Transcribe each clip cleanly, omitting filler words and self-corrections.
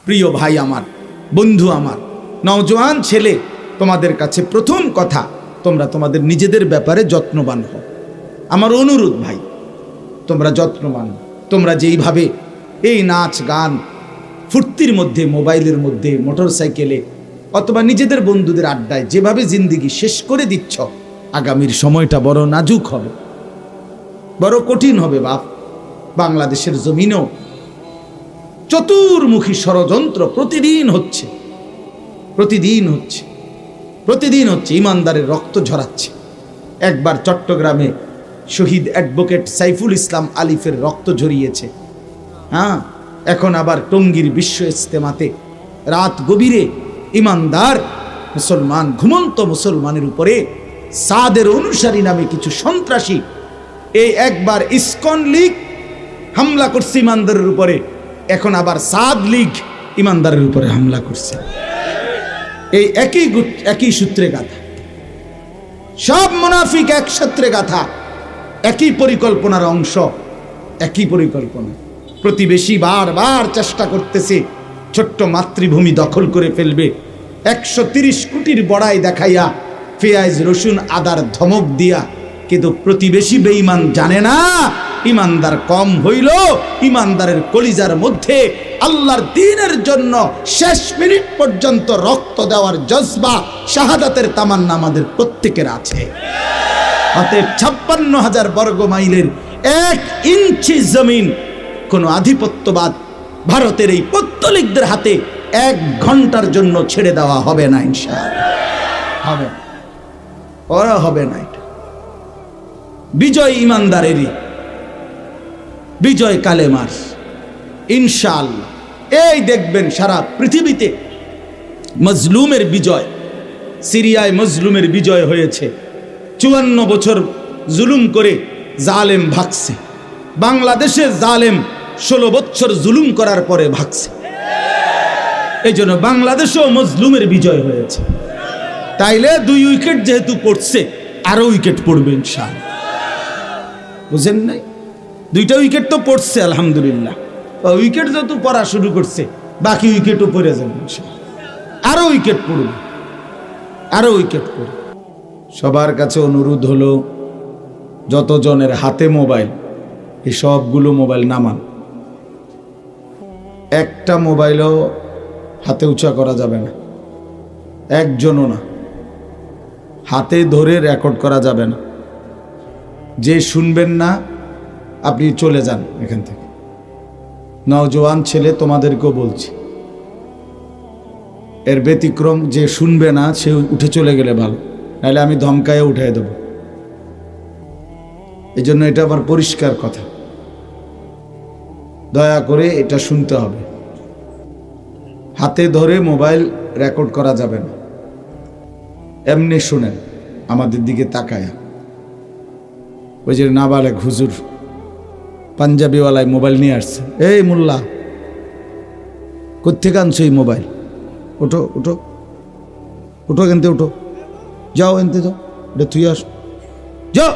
প্রিয় ভাই আমার, বন্ধু আমার, নওজোয়ান ছেলে, তোমাদের কাছে প্রথম কথা, তোমরা তোমাদের নিজেদের ব্যাপারে যত্নবান হও। আমার অনুরোধ ভাই, তোমরা যত্নবান। তোমরা যেইভাবে এই নাচ গান ফুর্তির মধ্যে, মোবাইলের মধ্যে, মোটর সাইকেলে অথবা নিজেদের বন্ধুদের আড্ডায় যেভাবে জিন্দিগি শেষ করে দিচ্ছ, আগামীর সময়টা বড় নাজুক হবে, বড় কঠিন হবে বাপ। বাংলাদেশের জমিনেও চতুর্মুখী ষড়যন্ত্র প্রতিদিন হচ্ছে, প্রতিদিন হচ্ছে, প্রতিদিন হচ্ছে। ইমানদারের রক্ত ঝরাচ্ছে। একবার চট্টগ্রামে শহীদ অ্যাডভোকেট সাইফুল ইসলাম আলিফের রক্ত ঝরিয়েছে। হ্যাঁ, এখন আবার টঙ্গীর বিশ্ব ইজতেমাতে রাত গভীরে ইমানদার মুসলমান, ঘুমন্ত মুসলমানের উপরে সাদের অনুসারী নামে কিছু সন্ত্রাসী, এই একবার ইসকন লীগ হামলা করছে ইমানদারের উপরে, এখন আবার সাদ লীগ ইমানদারের উপরে হামলা করছে। এই একই সূত্রে গাথা, সব মুনাফিক এক সূত্রে গাথা, একই পরিকল্পনার অংশ, একই পরিকল্পনা। প্রতিবেশী বারবার চেষ্টা করতেছে ছোট্ট মাতৃভূমি দখল করে ফেলবে, 130 কোটির বড়াই দেখাইয়া, পেঁয়াজ রসুন আদার ধমক দিয়া। কিন্তু প্রতিবেশী বেঈমান জানে না ইমানদার কম হইল, ইমানদারের কলিজার মধ্যে আল্লাহর দ্বীনের জন্য শেষ মিনিট পর্যন্ত রক্ত দেওয়ার জজবা, শাহাদাতের তামান্না আমাদের প্রত্যেকের আছে। অতএব 56,000 বর্গ মাইলের 1 ইঞ্চি জমিন কোন আধিপত্যবাদ ভারতের এই পত্তলিকদের হাতে 1 ঘন্টার জন্য ছেড়ে দেওয়া হবে না, ইনশাআল্লাহ হবে, ওরা হবে না। এটা বিজয় ইমানদারেরই, বিজয় কালেমার, ইনশাআল্লাহ। এই দেখবেন সারা পৃথিবীতে মজলুমের বিজয়। সিরিয়ায় মজলুমের বিজয় হয়েছে। 54 বছর জুলুম করে জালেম ভাগছে। বাংলাদেশে জালেম 16 বছর জুলুম করার পরে ভাগছে। এই জন্য বাংলাদেশেও মজলুমের বিজয় হয়েছে। তাইলে 2 উইকেট যেহেতু পড়ছে, আরো উইকেট পড়বে ইনশাআল্লাহ। বুঝেন নাই? 2টা উইকেট তো পড়ছে আলহামদুলিল্লাহ। উইকেট যেহেতু পড়া শুরু করছে, বাকি উইকেটও পড়ে যাবে ইনশাআল্লাহ। আরো উইকেট পড়বে, আরো উইকেট পড়বে। সবার কাছে অনুরোধ হলো, যতজনের হাতে মোবাইল, এই সবগুলো মোবাইল নামান। একটা মোবাইলও হাতে উঁচা করা যাবে না, একজনও না। হাতে ধরে রেকর্ড করা যাবে না। যে শুনবেন না আপনি চলে যান এখান থেকে। নওজোয়ান ছেলে তোমাদেরকেও বলছি, এর ব্যতিক্রম যে শুনবে না সে উঠে চলে গেলে ভালো, নাহলে আমি ধমকায়ে উঠাই দেব। এই জন্য এটা আমার পরিষ্কার কথা, দয়া করে এটা শুনতে হবে। হাতে ধরে মোবাইল রেকর্ড করা যাবে না। এমনি শুনেন, আমাদের দিকে তাকায়া। ওই যে নাবালেক হুজুর পাঞ্জাবিওয়ালায় মোবাইল নিয়ে আসছে। এই মোল্লা, কোত্থেকে আনছো এই মোবাইল? ওঠো ওঠো ওঠো, এনতে ওঠো, যাও এনতে যাও, এটা তুই আস, যাও।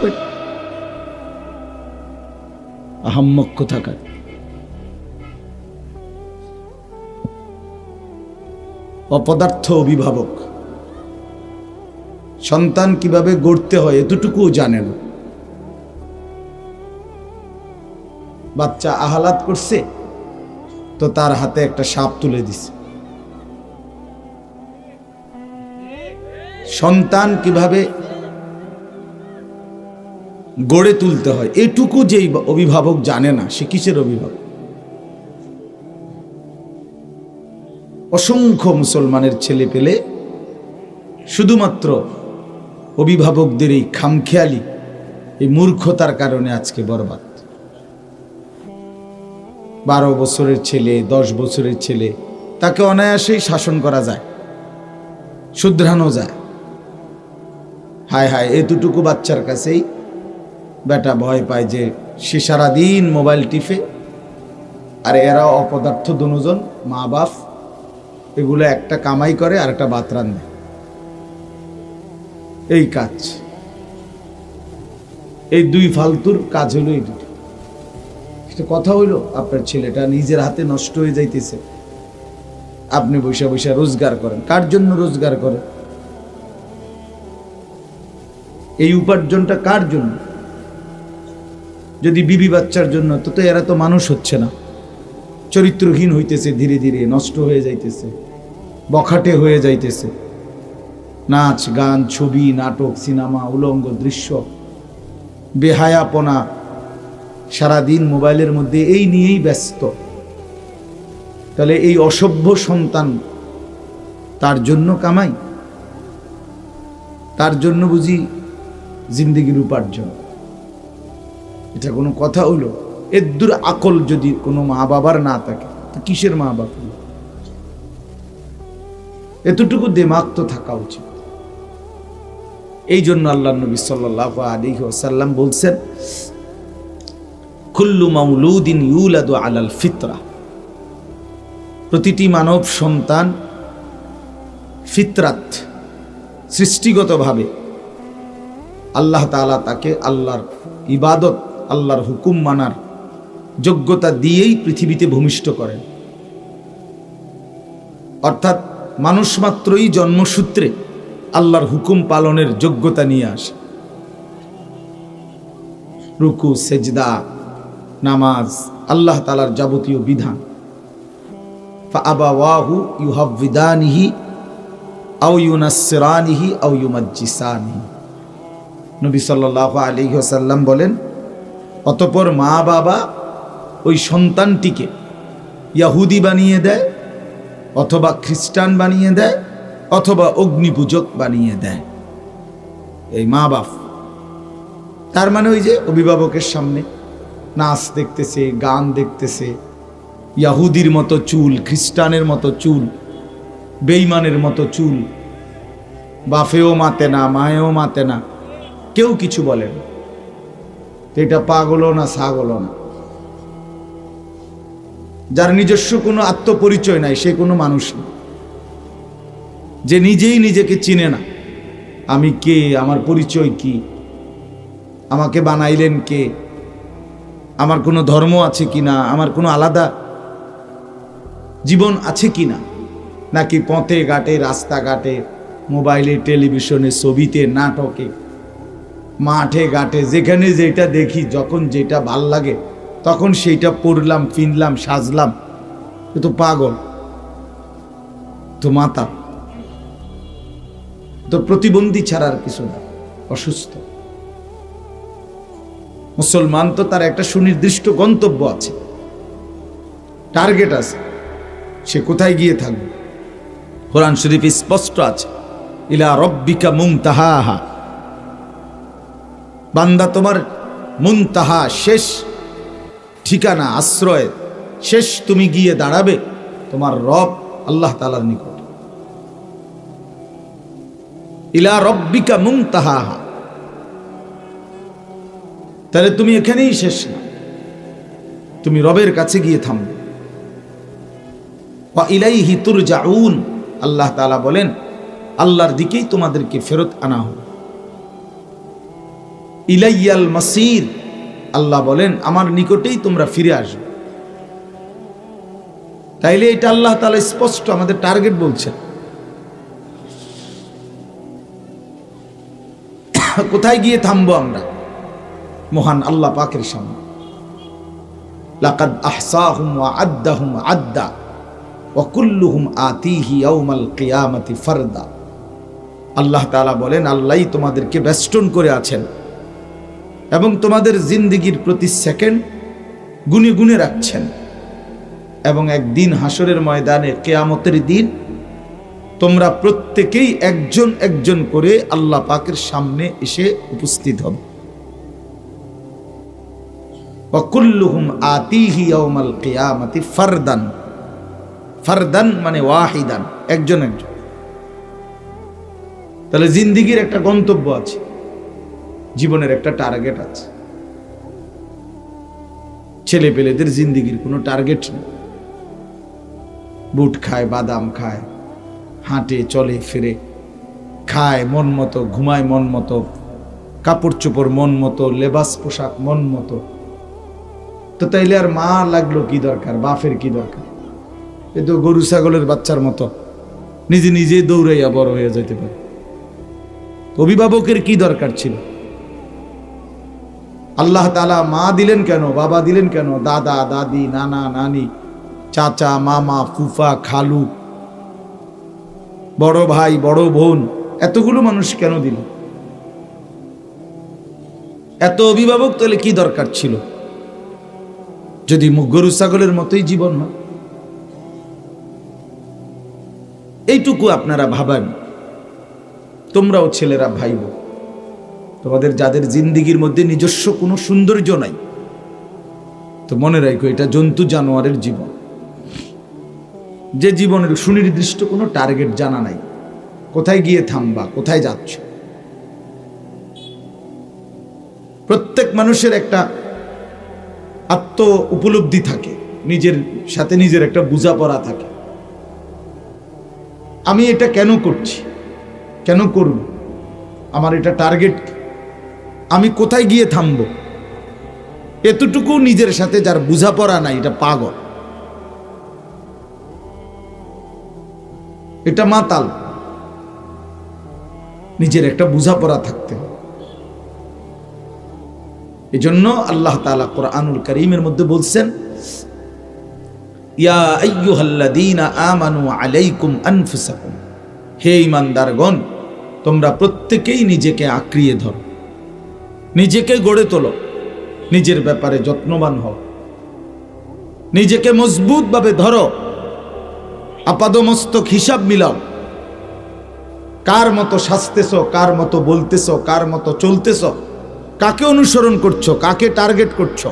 আহাম্মক কোথাকার। অপদার্থ অভিভাবক, সন্তান কিভাবে গড়তে হয় এতটুকুও জানে না। বাচ্চা আহালাত করছে তো তার হাতে একটা সাপ তুলে দিছে। সন্তান কিভাবে গড়ে তুলতে হয় এটুকু যেই অভিভাবক জানে না, সে কিসের অভিভাবক? অসংখ্য মুসলমানের ছেলে পেলে শুধুমাত্র অভিভাবকদের এই খামখেয়ালি, এই মূর্খতার কারণে আজকে বরবাদ। 12 বছরের ছেলে, 10 বছরের ছেলে, তাকে অনায়াসেই শাসন করা যায়, শুধরানো যায়। হায় হায়, এতটুকু বাচ্চার কাছেই বেটা ভয় পায় যে সে সারাদিন মোবাইল টিপে, আর এরা অপদার্থ দুজন মা বাপ, এগুলো একটা কামাই করে আর একটা ভাত রান্ধে, এই কাজ। এই 2 ফালতুর কাজ হলো এই দুটো। কথা হইল আপনার ছেলেটা নিজের হাতে নষ্ট হয়ে যাইতেছে, আপনি বসে বসে রোজগার করেন। কার জন্য রোজগার করেন? এই উপার্জনটা কার জন্য? যদি বিবি বাচ্চার জন্য, তো এরা তো মানুষ হচ্ছে না, চরিত্রহীন হইতেছে, ধীরে ধীরে নষ্ট হয়ে যাইতেছে, বখাটে হয়ে যাইতেছে। নাচ গান, ছবি, নাটক, সিনেমা, উলঙ্গ দৃশ্য, বেহায়াপনা, সারাদিন মোবাইলের মধ্যে এই নিয়েই ব্যস্ত। তাহলে এই অসভ্য সন্তান তার জন্য কামাই? তার জন্য বুঝি জিন্দেগির উপার্জন? এটা কোনো কথা হলো? এদ্দুর আকল যদি কোনো মা বাবার না থাকে, তো কিসের মা বাবা? এতটুকু দিমাগ তো থাকা উচিত। এই জন্য আল্লাহ নবী সাল্লাল্লাহু আলাইহি ওয়াসাল্লাম বলছেন, কুল্লু মাউলুদিন ইউলাদু আলাল ফিতরা, প্রতিটি মানব সন্তান ফিতরাত, সৃষ্টিগতভাবে আল্লাহ তাআলা তাকে আল্লাহর ইবাদত, আল্লাহর হুকুম মানার যোগ্যতা দিয়েই পৃথিবীতে ভূমিষ্ঠ করেন। অর্থাৎ মানুষ মাত্রই জন্মসূত্রে আল্লাহর হুকুম পালনের যোগ্যতা নিয়ে আসে। রুকু, সেজদা, নামাজ, আল্লাহ তাআলার যাবতীয় বিধান। ফাআবাওয়াহু ইউহাব্বিদানিহি আও ইউনাসসিরানিহি আও ইউমাজ্জিসানিহি। নবী সাল্লাল্লাহু আলাইহি ওয়াসাল্লাম বলেন, অতঃপর মা বাবা ওই সন্তানটিকে ইহুদি বানিয়ে দেয়, অথবা খ্রিস্টান বানিয়ে দেয়, অথবা অগ্নিপূজক বানিয়ে দেয়। এই মা বাপ। তার মানে ওই যে অভিভাবকের সামনে নাচ দেখতেছে, গান দেখতেছে, ইহুদির মতো চুল, খ্রিস্টানের মতো চুল, বেঈমানের মতো চুল, বাপেও মাতে না, মায়েও মাতে না, কেউ কিছু বলে না। এটা পাগলও না, ছাগলও না। যার নিজস্ব কোনো আত্মপরিচয় নাই, সে কোনো মানুষ না। যে নিজেই নিজেকে চিনে না, আমি কে, আমার পরিচয় কি, আমাকে বানাইলেন কে, আমার কোনো ধর্ম আছে কিনা, আমার কোনো আলাদা জীবন আছে কিনা, নাকি পথে ঘাটে, রাস্তাঘাটে, মোবাইলে, টেলিভিশনে, ছবিতে, নাটকে, মাঠে ঘাটে, যেখানে যেটা দেখি, যখন যেটা ভাল লাগে তখন সেইটা পড়লাম, ফিনলাম, সাজলাম। এ তো পাগল, তো মাতা, তো প্রতিবন্ধী ছাড়ার কিছু না, অসুস্থ। মুসলমান তো তার একটা সুনির্দিষ্ট গন্তব্য আছে, টার্গেট আছে, সে কোথায় গিয়ে থাকবে। কোরআন শরীফে স্পষ্ট আছে, ইলা রব্বিকা মুনতাহাহা, বান্দা তোমার মুনতাহা, শেষ ঠিকানা, আশ্রয়, শেষ তুমি গিয়ে দাঁড়াবে তোমার রব আল্লাহ তাআলার নিকট। ইলা রব্বিকা মুনতাহাহা, তাহলে তুমি এখানেই শেষ না, তুমি রবের কাছে গিয়ে থামবে। ওয়া ইলাইহি তুরজাউন, আল্লাহ তাআলা বলেন আল্লাহর দিকেই তোমাদেরকে ফেরত আনা হবে। ইলাইয়াল মাসির, আল্লাহ বলেন আমার নিকটেই তোমরা ফিরে আসবে। তাইলে এটা আল্লাহ তাআলা স্পষ্ট আমাদের টার্গেট বলছেন। কোথায় গিয়ে থামবো আমরা? মহান আল্লাহ পাকের সামনে। লাকাদ আহসাহুম ওয়া আদ্দাহুম আদ্দা ওয়া কুল্লুহুম আতিহি ইয়াউমাল কিয়ামাতি ফারদা। আল্লাহ তাআলা বলেন আল্লাহই তোমাদেরকে বেষ্টন করে আছেন এবং তোমাদের জিন্দেগির প্রতি সেকেন্ড গুনে গুনে রাখছেন, এবং একদিন হাসরের ময়দানে, কিয়ামতের দিন, তোমরা প্রত্যেকেই একজন একজন করে আল্লাহ পাকের সামনে এসে উপস্থিত হবে। ওয়া কুল্লুহুম আতিহি ইয়াউমাল কিয়ামাতি ফারদান, ফারদান মানে ওয়াহিদান, একজন একজন। তাহলে জিন্দেগির একটা গন্তব্য আছে, জীবনের একটা টার্গেট আছে। ছেলে পেলেদের জিন্দেগির কোনো টার্গেট নেই। বুট খায়, বাদাম খায়, হাঁটে, চলে, ফিরে, খায় মন মতো, ঘুমায় মন মতো, কাপড় চোপড় মন মতো, লেবাস পোশাক মন মতো। তো তাইলে আর মা লাগলো কি দরকার, বাপের কি দরকার? এ তো গরু ছাগলের বাচ্চার মতো নিজে নিজে দৌড়াইয়া বড় হয়ে যেতে পারে। অভিভাবকের কি দরকার ছিল? আল্লাহ তাআলা মা দিলেন কেন, বাবা দিলেন কেন, দাদা দাদি, নানা নানি, চাচা মামা, ফুফা খালু, বড় ভাই বড় বোন, এতগুলো মানুষ কেন দিল? এত অভিভাবক তাহলে কি দরকার ছিল যদি গরু ছাগলের মতোই জীবন হয়? এইটুকু আপনারা ভাবেন। তোমরাও ছেলেরা ভাইব, তোমাদের যাদের জিন্দিগির মধ্যে নিজস্ব কোনো সৌন্দর্য নাই, তো মনে রাখো এটা জন্তু জানোয়ারের জীবন, যে জীবনের সুনির্দিষ্ট কোনো টার্গেট জানা নাই, কোথায় গিয়ে থামবা, কোথায় যাচ্ছ। প্রত্যেক মানুষের একটা আত্ম উপলব্ধি থাকে, নিজের সাথে নিজের একটা বোঝাপড়া থাকে। আমি এটা কেন করছি, কেন করব, আমার এটা টার্গেট, আমি কোথায় গিয়ে থামব, এতটুকু নিজের সাথে যার বোঝাপড়া নাই, এটা পাগল, এটা মাতাল। নিজের একটা বোঝাপড়া থাকতে হবে। এজন্য আল্লাহ তাআলা কোরআনুল কারীমের মধ্যে বলছেন, ইয়া আইয়ুহাল্লাযীনা আমানু আলাইকুম আনফুসাকুম, হে ঈমানদারগণ তোমরা প্রত্যেকেই নিজেকে আঁকড়িয়ে ধরো, নিজেকে গড়ে তোলো, নিজের ব্যাপারে যত্নবান হও, নিজেকে মজবুতভাবে ধরো, আপাদমস্তক হিসাব মিলাও, কার মতো সাজতেছো, কার মতো বলতেছো, কার মতো চলতেছো, কাকে অনুসরণ করছো, কাকে টার্গেট করছো,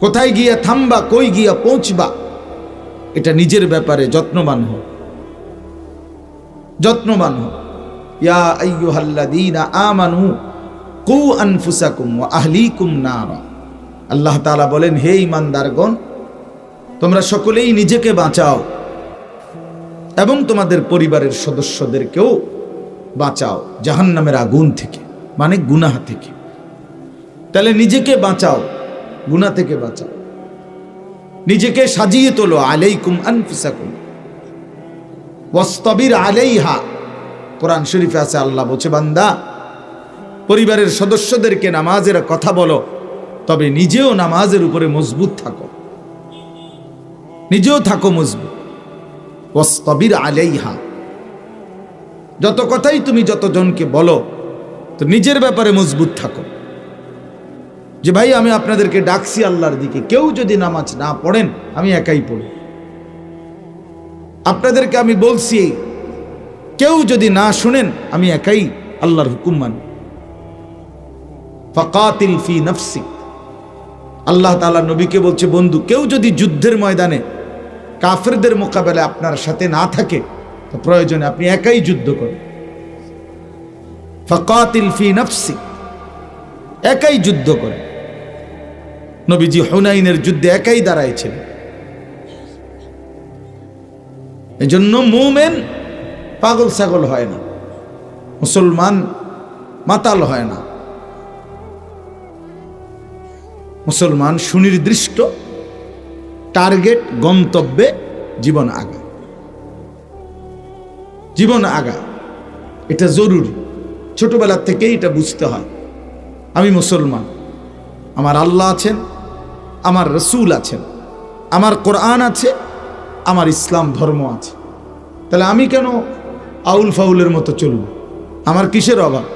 কোথায় গিয়ে থামবা, কই গিয়া পৌঁছবা, এটা নিজের ব্যাপারে যত্নবান হও, যত্নবান হও। ইয়া আইয়ুহাল্লাযীনা আমানু কু আনফুসাকুম ওয়া আহলিকুম নারা, আল্লাহ তাআলা বলেন, হে ঈমানদারগণ তোমরা সকলেই নিজেকে বাঁচাও এবং তোমাদের পরিবারের সদস্যদেরকেও বাঁচাও জাহান্নামের আগুন থেকে, মানে গুনাহ থেকে। তাহলে নিজেকে বাঁচাও, গুনাহ থেকে বাঁচাও, নিজেকে সাজিয়ে তোলো। আলাইকুম আনফুসাকুম ওয়াসতাবির আলাইহা, কোরআন শরীফে আছে, আল্লাহ বলছে, বান্দা পরিবারের সদস্যদেরকে নামাজের কথা বলো, তবে নিজেও নামাজের উপরে মজবুত থাকো, নিজেও থাকো মজবুত। ওয়াসতাবির আলাইহা, যত কথাই তুমি যতজনকে বলো, তো নিজের ব্যাপারে মজবুত থাকো। যে ভাই আমি আপনাদেরকে ডাকছি আল্লাহর দিকে, কেউ যদি নামাজ না পড়েন আমি একাই পড়ি। আপনাদেরকে আমি বলছি, কেউ যদি না শুনেন আমি একাই আল্লাহর হুকুম মানি। ফাকাতিল ফি নাফসিক, আল্লাহ তাআলা নবীকে বলছে, বন্ধু কেউ যদি যুদ্ধের ময়দানে কাফেরদের মোকাবেলায় আপনার সাথে না থাকে, তো প্রয়োজনে আপনি একাই যুদ্ধ করেন। ফাকাতিল ফি নাফসিক, একাই যুদ্ধ করেন। নবীজি হুনাইনের যুদ্ধে একাই দাঁড়াইছিলেন। এজন্য মুমিন পাগল ছাগল হয় না, মুসলমান মাতাল হয় না, মুসলমান সুনির্দিষ্ট টার্গেট গন্তব্যে জীবন আগা, জীবন আগা। এটা জরুরি, ছোটবেলা থেকেই এটা বুঝতে হয়। আমি মুসলমান, আমার আল্লাহ আছেন, আমার রসুল আছেন, আমার কোরআন আছে, আমার ইসলাম ধর্ম আছে। তাহলে আমি কেন আউল ফাউলের মতো চলব? আমার কিসের অভাব?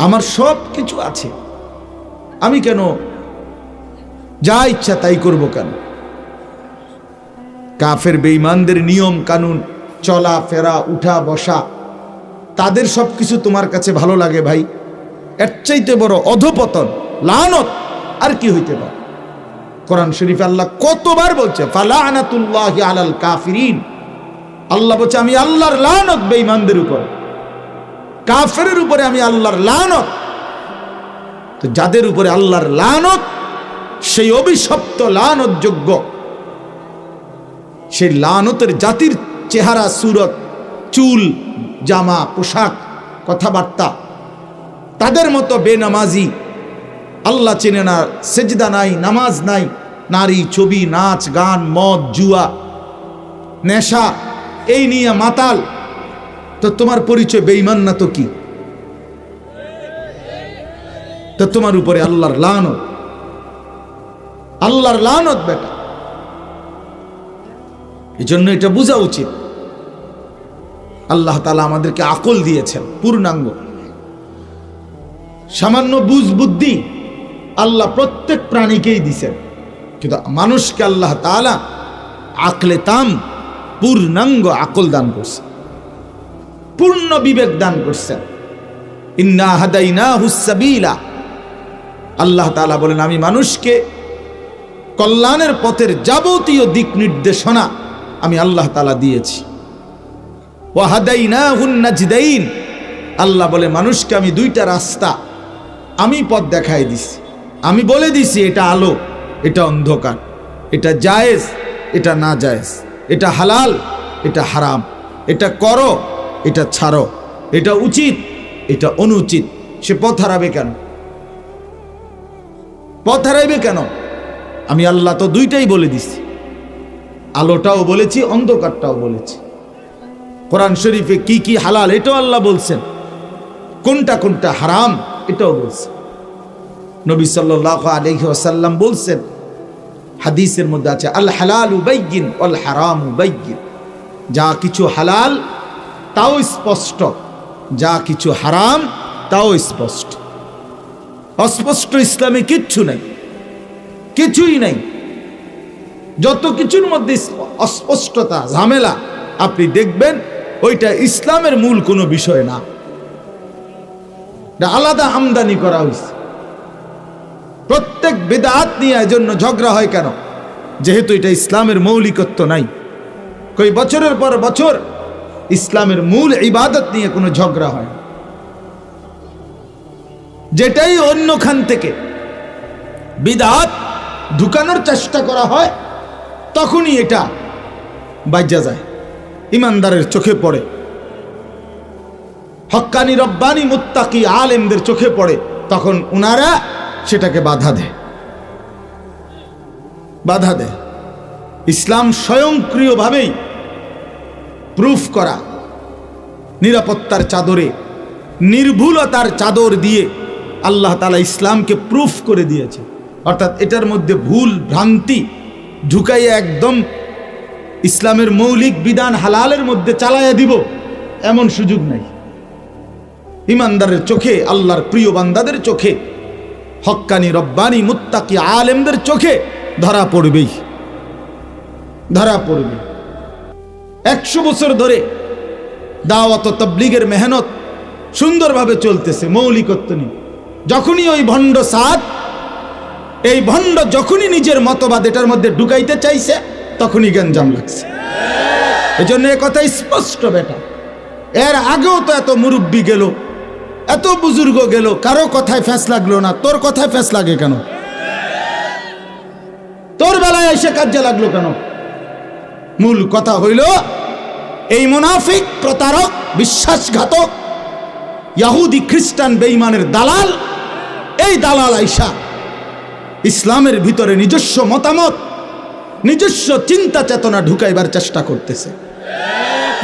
আমার সব কিছু আছে, আমি কেন যা ইচ্ছা তাই করব কেন? কাফের বেঈমানদের নিয়ম কানুন, চলা ফেরা, উঠা বসা, তাদের সব কিছু তোমার কাছে ভালো লাগে ভাই? এর চাইতে বড় অধপতন, লানত আর কি হইতে পারে? কোরআন শরীফে আল্লাহ কতবার বলছে, ফালানাতুল্লাহি আলাল কাফিরিন, আল্লাহ বলছে আমি আল্লাহর লানত বেঈমানদের উপর, কাফেরের উপরে আমি আল্লাহর লানত। তো যাদের উপরে আল্লাহর লানত, সেই অভিশপ্ত লানত যোগ্য, সেই লানতের জাতির চেহারা, সুরত, চুল, জামা, পোশাক, কথাবার্তা, তাদের মতো বেনামাজি, আল্লাহ চেনে না, সেজদা নাই, নামাজ নাই, নারী, ছবি, নাচ, গান, মদ, জুয়া, নেশা, এই নিয়ে মাতাল, তো তোমার পরিচয় বেঈমান না তো কি? তো তোমার উপরে আল্লাহর লানত, আল্লাহর লানত বেটা। এই জন্য এটা বোঝা উচিত। আল্লাহ তাআলা আমাদেরকে আকল দিয়েছেন পূর্ণাঙ্গ, সামান্য বুঝ বুদ্ধি আল্লাহ প্রত্যেক প্রাণীকেই দিয়েছেন, কিন্তু মানুষকে আল্লাহ তাআলা আকলে তাম, পূর্ণাঙ্গ আকল দান করছেন, পূর্ণ বিবেক দান করছেন। ইন্না হাদাইনাহুস সাবিলা, আল্লাহ তাআলা বলেন আমি মানুষকে কল্যাণের পথের যাবতীয় দিক নির্দেশনা আমি আল্লাহ তাআলা দিয়েছি। ওয়া হাদাইনাহুন নাজদাইন, আল্লাহ বলে মানুষকে আমি দুইটা রাস্তা আমি পথ দেখাই দিছি, আমি বলে দিছি এটা আলো, এটা অন্ধকার, এটা জায়েজ, এটা না জায়েজ, এটা হালাল, এটা হারাম, এটা করো, এটা ছাড়ো, এটা উচিত, এটা অনুচিত। সে পথ হারাবে কেন? পথ হারাইবে কেন? আমি আল্লাহ তো দুইটাই বলে দিছি, আলোটাও বলেছি, অন্ধকারটাও বলেছি। কোরআন শরীফে কি কি হালাল এটাও আল্লাহ বলছেন, কোনটা কোনটা হারাম এটাও বলছেন। নবী সাল্লাল্লাহু আলাইহি ওয়াসাল্লাম বলছেন, হাদিসের মধ্যে আছে আল হালালু বাইয়িন ওয়াল হারামু বাইয়িন, যা কিছু হালাল তাও স্পষ্ট, যা কিছু হারাম তাও স্পষ্ট। অস্পষ্ট ইসলামে কিচ্ছু নাই, কিছুই নাই। যত কিছুর মধ্যে অস্পষ্টতা, ঝামেলা আপনি দেখবেন ওইটা ইসলামের মূল কোনো বিষয় না, আলাদা আমদানি করা হয়েছে। প্রত্যেক বিদআত নিয়ে এজন্য ঝগড়া হয় কেন? যেহেতু এটা ইসলামের মৌলিকত্ব নাই। কই বছরের পর বছর ইসলামের মূল ইবাদত নিয়ে কোনো ঝগড়া হয়, যেটাই অন্যখান থেকে বিদআত ঢুকানোর চেষ্টা করা হয় তখনই এটা বাজ্যা যায়, ইমানদারের চোখে পড়ে, হক্কানি রব্বানি মুত্তাকি আলেমদের চোখে পড়ে, তখন উনারা সেটাকে বাধা দেয়, বাধা দেয়। ইসলাম স্বয়ংক্রিয়ভাবেই প্রুফ করা, নিরাপত্তার চাদরে, নির্ভুলতার চাদর দিয়ে আল্লাহ তাআলা ইসলামকে প্রুফ করে দিয়েছে। অর্থাৎ এটার মধ্যে ভুল ভ্রান্তি ঢুকাইয়া একদম ইসলামের মৌলিক বিধান হালালের মধ্যে চালাইয়া দিব এমন সুযোগ নাই। ইমানদারের চোখে, আল্লাহর প্রিয় বান্দাদের চোখে, হক্কানি রব্বানি মুত্তাকি আলেমদের চোখে ধরা পড়বেই, ধরা পড়বে। 100 বছর ধরে দাওয়াত ও তাবলীগের মেহনত সুন্দরভাবে চলতেছে মৌলিকত্ব নিয়ে। যখনই ওই ভণ্ড সাদ, এই ভণ্ড যখনই নিজের মতবাদ এটার মধ্যে ঢুকাইতে চাইছে তখনই গঞ্জাম লাগছে। এজন্য এ কথা স্পষ্ট বেটা। এর আগেও তো এত মুরব্বী গেল, এত বুজুর্গ গেল, কারো কথায় ফ্যাস লাগলো না। তোর কথায় ফ্যাস লাগে কেন? তোর বেলায় এসে কাজে লাগলো কেন? মূল কথা হইল এই মুনাফিক, প্রতারক, বিশ্বাসঘাতক, ইহুদি খ্রিস্টান বেঈমানের দালাল, এই দালাল আইসা ইসলামের ভিতরে নিজস্ব মতামত, নিজস্ব চিন্তা চেতনা ঢুকাইবার চেষ্টা করতেছে।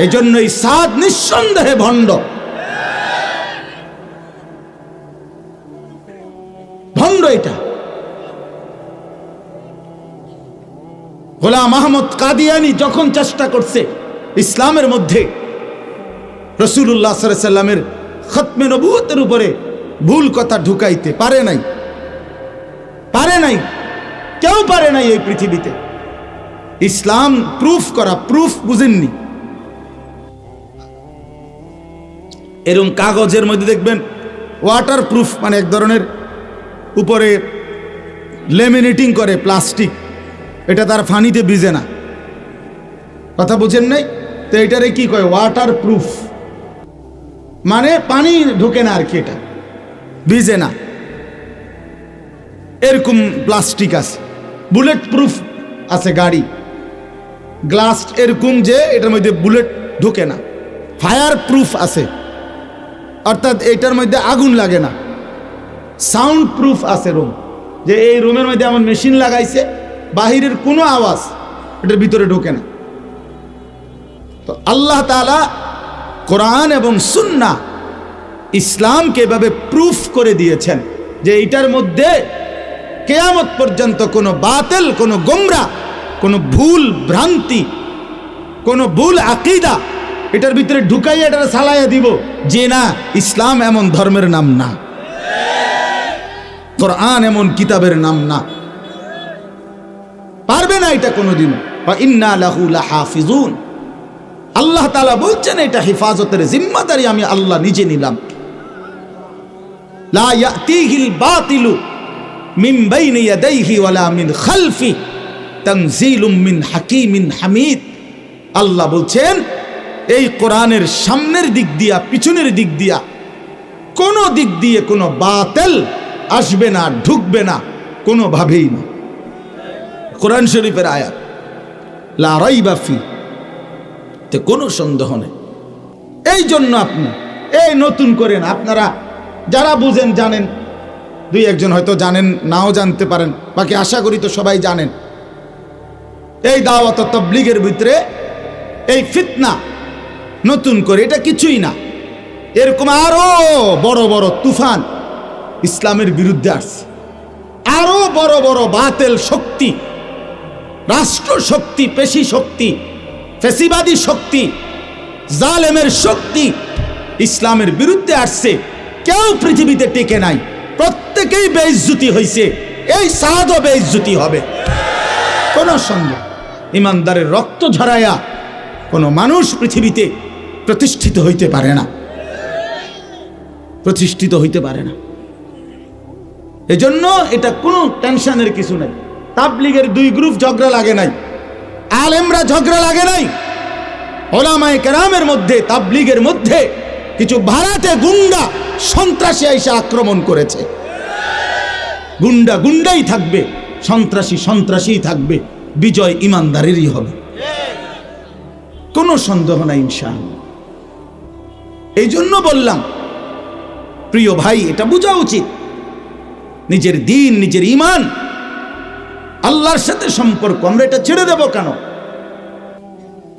এই জন্য এই সাদ নিঃসন্দেহে ভণ্ড, ভণ্ড। এটা গোলাম আহমদ কাদিয়ানী যখন চেষ্টা করছে ইসলামের মধ্যে রাসূলুল্লাহ সাল্লাল্লাহু আলাইহি ওয়াসাল্লামের খতমে নবুয়তের উপরে ভুল কথা ঢুকাইতে পারে নাই, পারে নাই, কেউ পারে নাই এই পৃথিবীতে। ইসলাম প্রুফ করা, প্রুফ বুঝেননি? এরকম কাগজের মধ্যে দেখবেন ওয়াটার প্রুফ, মানে এক ধরনের উপরে লেমিনেটিং করে প্লাস্টিক, এটা তার ফানিতে ভিজে না। কথা বুঝেন নাই তো? এটারে কি কয়? ওয়াটার প্রুফ, মানে পানি ঢোকে না আর কি, এটা ভিজে না। এরকম প্লাস্টিক আছে। বুলেট প্রুফ আছে গাড়ি, গ্লাস এরকম যে এটার মধ্যে বুলেট ঢোকে না। ফায়ার প্রুফ আছে, অর্থাৎ এটার মধ্যে আগুন লাগে না। সাউন্ড প্রুফ আছে রুম, যে এই রুমের মধ্যে এমন মেশিন লাগাইছে বাহিরের কোনো আওয়াজ এটার ভিতরে ঢোকে না। তো আল্লাহ তাআলা কোরআন এবং সুন্নাহ ইসলামকে এভাবে প্রুফ করে দিয়েছেন যে এটার মধ্যে কিয়ামত পর্যন্ত কোনো বাতিল, কোনো গোমরা, কোনো ভুল ভ্রান্তি, কোনো ভুল আকীদা এটার ভিতরে ঢুকাইয়া এটা সালাইয়া দিব যে না, ইসলাম এমন ধর্মের নাম না, কোরআন এমন কিতাবের নাম না, পারবে না এটা কোনোদিন। ওয়া ইন্না লাহু লাহাফিজুন, আল্লাহ তাআলা বলছেন এটা হেফাজতের জিম্মাদারি আমি আল্লাহ নিজে নিলাম। লা ইয়াতিহিল বাতিলু মিন বাইনি ইয়াদাইহি ওয়ালা মিন খালফি তানজিলুম মিন হাকীমিন হামিদ। আল্লাহ বলছেন এই কোরআনের সামনের দিক দিয়া, পিছনের দিক দিয়া, কোনো দিক দিয়ে কোনো বাতিল আসবে না, ঢুকবে না, কোনোভাবেই না। কোরআন শরীফের আয়াত, লা রাইবা ফি, তে কোনো সন্দেহ নেই। এই জন্য আপনি এই নতুন করেন, আপনারা যারা বুঝেন জানেন, দুই একজন হয়তো জানেন, নাও জানতে পারেন, বাকি আশা করি তো সবাই জানেন। এই দাওয়াত তাবলীগের ভিতরে এই ফিতনা নতুন করে এটা কিছুই না, এরকম আরো বড় বড় তুফান ইসলামের বিরুদ্ধে আসছে, আরো বড় বড় বাতিল শক্তি, রাষ্ট্র শক্তি, পেশি শক্তি, ফ্যাসিবাদী শক্তি, জালেমের শক্তি ইসলামের বিরুদ্ধে আসছে। কেউ পৃথিবীতে টিকে নাই, প্রত্যেকেই বেইজ্জতি হয়েছে, এই সাদও বেইজ্জতি হবে, কোন সন্দেহ। ইমানদারের রক্ত ঝরায়া কোন মানুষ পৃথিবীতে প্রতিষ্ঠিত হইতে পারে না, প্রতিষ্ঠিত হইতে পারে না। এজন্য এটা কোনো টেনশনের কিছু নাই। তাবলীগের দুই গ্রুপ ঝগড়া লাগে নাই, আলেমরা ঝগড়া লাগে নাই, ওলামায়ে কেরামের মধ্যে, তাবলীগের মধ্যে কিছু ভাড়াটে গুন্ডা সন্ত্রাসী এসে আক্রমণ করেছে। গুন্ডা গুন্ডাই থাকবে, সন্ত্রাসী সন্ত্রাসীই থাকবে, বিজয় ইমানদারেরই হবে, কোনো সন্দেহ নাই ইনশাআল্লাহ। এই জন্য বললাম প্রিয় ভাই, এটা বোঝা উচিত, নিজের দিন, নিজের ঈমান, আল্লাহর সাথে সম্পর্ক আমরা এটা ছেড়ে দেব কেন?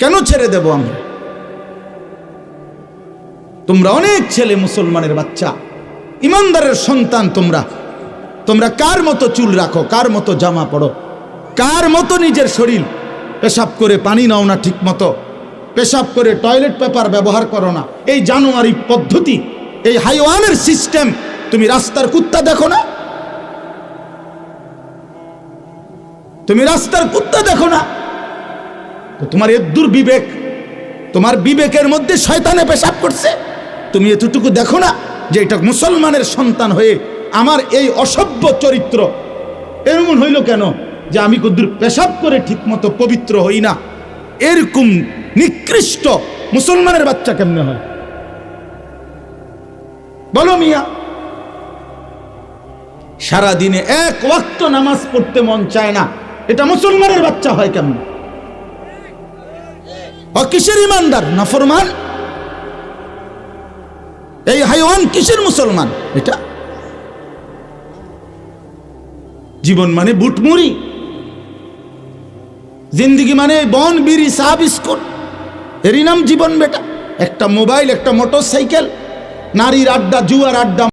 কেন ছেড়ে দেব আমরা? তোমরা অনেক ছেলে, মুসলমানের বাচ্চা, ইমানদারের সন্তান, তোমরা কার মতো চুল রাখো, কার মতো জামা পড়ো, কার মতো নিজের শরীর পেশাব করে পানি নাও না ঠিক মতো, পেশাব করে টয়লেট পেপার ব্যবহার করো না, এই জানোয়ারি পদ্ধতি, এই হাইওয়ানের সিস্টেম তুমি রাস্তার কুত্তা দেখো না? তুমি রাস্তার কুত্তা দেখো না? তো তোমার এদ্দুর বিবেক, তোমার বিবেকের মধ্যে শয়তানে পেশাব করছে, তুমি এতটুকু দেখো না যে এটা মুসলমানের সন্তান হয়ে আমার এই অসভ্য চরিত্র এমন হইল কেন যে আমি কদ্দুর পেশাব করে ঠিক মতো পবিত্র হই না? এরকম নিকৃষ্ট মুসলমানের বাচ্চা কেমনে হয় বলো মিয়া? সারাদিনে এক ওয়াক্ত নামাজ পড়তে মন চায় না, এটা মুসলমানের বাচ্চা হয় কেমন? ও কিসের ইমানদার? নাফরমান। এই হাইওয়ান কিসের মুসলমান? এটা জীবন মানে বুটমুড়ি, জিন্দিগি মানে বন বিড়ি চা বিস্কুট, এরই নাম জীবন বেটা। একটা মোবাইল, একটা মোটর সাইকেল, নারীর আড্ডা, জুয়ার আড্ডা।